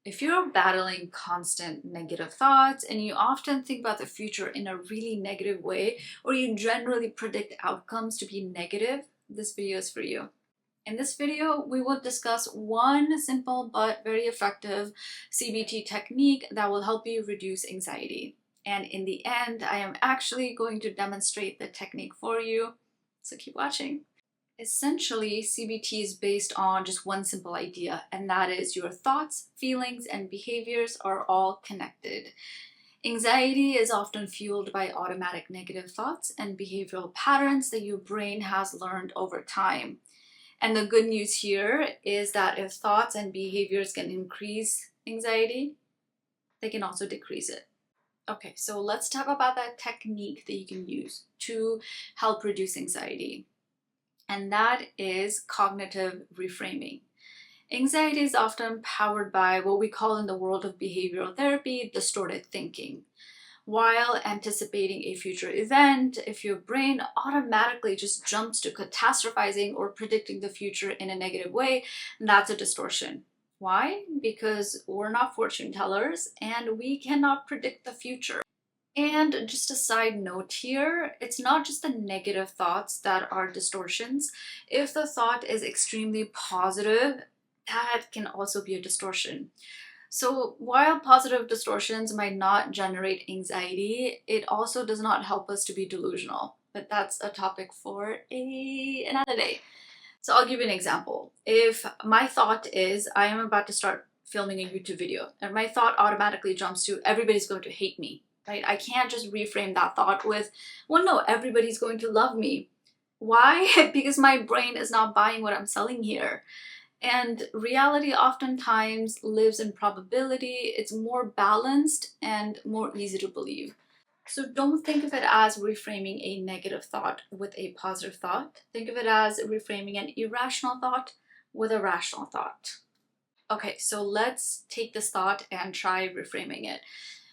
If you're battling constant negative thoughts and you often think about the future in a really negative way, or you generally predict outcomes to be negative, this video is for you. In this video, we will discuss one simple but very effective CBT technique that will help you reduce anxiety. And in the end, I am actually going to demonstrate the technique for you, so keep watching. Essentially, CBT is based on just one simple idea, and that is your thoughts, feelings, and behaviors are all connected. Anxiety is often fueled by automatic negative thoughts and behavioral patterns that your brain has learned over time. And the good news here is that if thoughts and behaviors can increase anxiety, they can also decrease it. Okay, so let's talk about that technique that you can use to help reduce anxiety. And that is cognitive reframing. Anxiety is often powered by what we call in the world of behavioral therapy distorted thinking. While anticipating a future event, if your brain automatically just jumps to catastrophizing or predicting the future in a negative way, that's a distortion. Why? Because we're not fortune tellers and we cannot predict the future. And just a side note here, it's not just the negative thoughts that are distortions. If the thought is extremely positive, that can also be a distortion. So while positive distortions might not generate anxiety, it also does not help us to be delusional. But that's a topic for another day. So I'll give you an example. If my thought is I am about to start filming a YouTube video, and my thought automatically jumps to everybody's going to hate me. Right? I can't just reframe that thought with, well, no, everybody's going to love me. Why? Because my brain is not buying what I'm selling here. And reality oftentimes lives in probability. It's more balanced and more easy to believe. So don't think of it as reframing a negative thought with a positive thought. Think of it as reframing an irrational thought with a rational thought. Okay, so let's take this thought and try reframing it.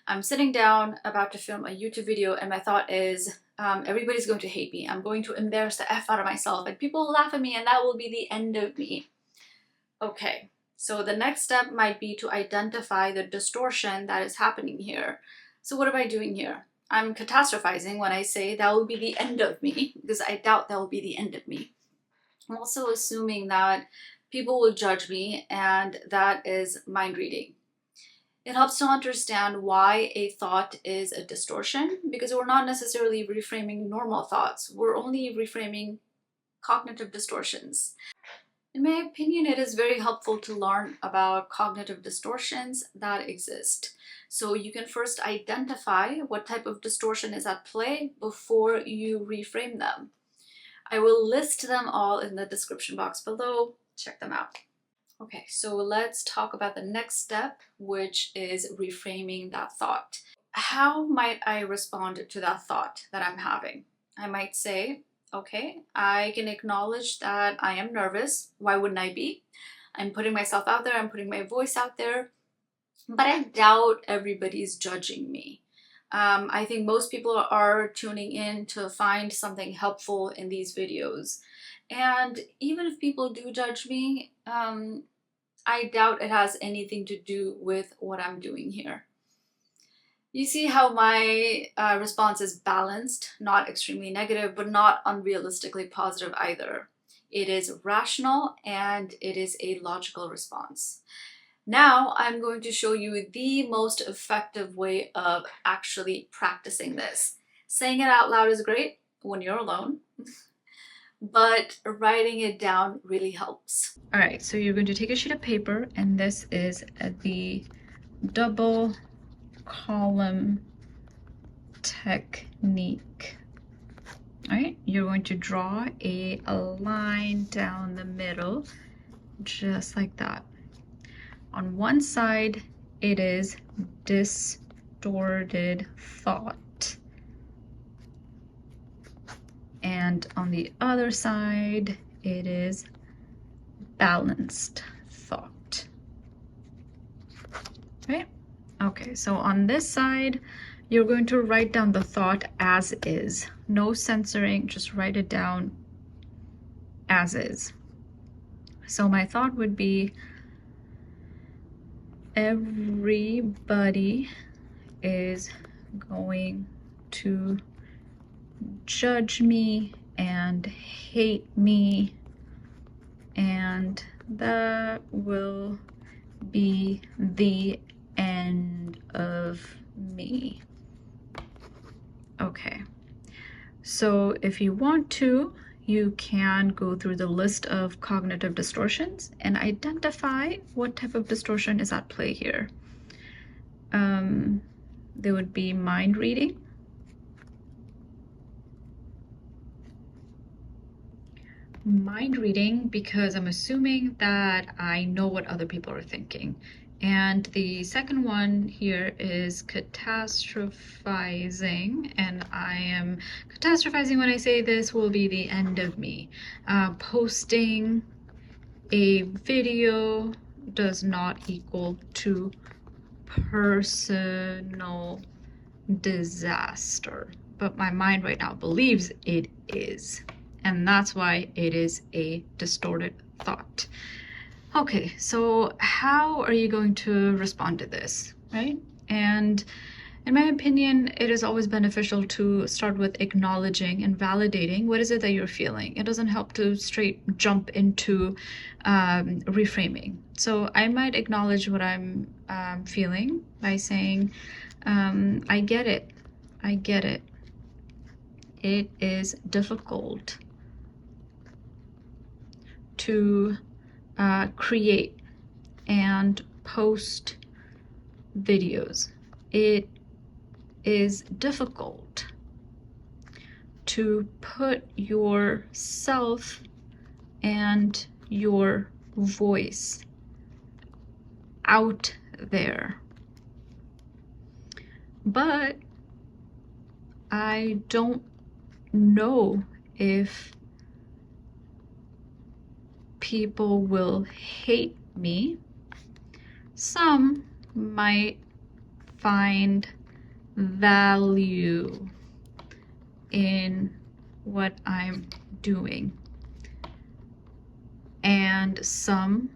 I'm sitting down about to film a YouTube video and my thought is everybody's going to hate me. I'm going to embarrass the F out of myself and people will laugh at me and that will be the end of me. Okay, so the next step might be to identify the distortion that is happening here. So what am I doing here? I'm catastrophizing when I say that will be the end of me because I doubt that will be the end of me. I'm also assuming that people will judge me and that is mind reading. It helps to understand why a thought is a distortion because we're not necessarily reframing normal thoughts. We're only reframing cognitive distortions. In my opinion, it is very helpful to learn about cognitive distortions that exist. So you can first identify what type of distortion is at play before you reframe them. I will list them all in the description box below. Check them out. Okay, so let's talk about the next step, which is reframing that thought. How might I respond to that thought that I'm having? I might say, okay, I can acknowledge that I am nervous. Why wouldn't I be? I'm putting myself out there, I'm putting my voice out there, but I doubt everybody's judging me. I think most people are tuning in to find something helpful in these videos. And even if people do judge me, I doubt it has anything to do with what I'm doing here. You see how my response is balanced, not extremely negative, but not unrealistically positive either. It is rational and it is a logical response. Now I'm going to show you the most effective way of actually practicing this. Saying it out loud is great when you're alone. But writing it down really helps. All right, so you're going to take a sheet of paper, and this is the double column technique. All right, you're going to draw a line down the middle, just like that. On one side, it is distorted thought. And on the other side, it is balanced thought. Right? Okay, so on this side, you're going to write down the thought as is. No censoring, just write it down as is. So my thought would be, everybody is going to judge me and hate me, and that will be the end of me. Okay, so if you want to, you can go through the list of cognitive distortions and identify what type of distortion is at play here. There would be mind reading, because I'm assuming that I know what other people are thinking. And the second one here is catastrophizing, and I am catastrophizing when I say this will be the end of me. Posting a video does not equal to personal disaster, but my mind right now believes it is, and that's why it is a distorted thought. Okay, so how are you going to respond to this, right? And in my opinion, it is always beneficial to start with acknowledging and validating what is it that you're feeling. It doesn't help to straight jump into reframing. So I might acknowledge what I'm feeling by saying, I get it. I get it. It is difficult to create and post videos. It is difficult to put yourself and your voice out there. But I don't know if people will hate me. Some might find value in what I'm doing, and some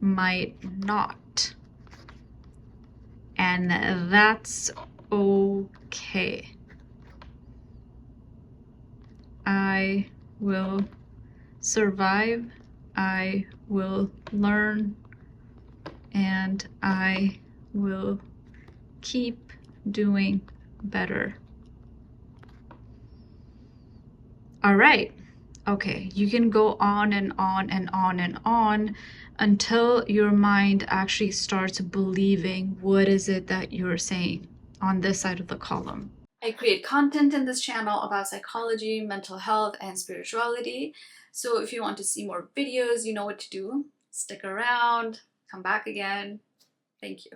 might not, and that's okay. I will survive, I will learn, and I will keep doing better. All right. Okay, you can go on and on and on and on until your mind actually starts believing what is it that you're saying on this side of the column. I create content in this channel about psychology, mental health, and spirituality. So if you want to see more videos, you know what to do. Stick around, come back again. Thank you.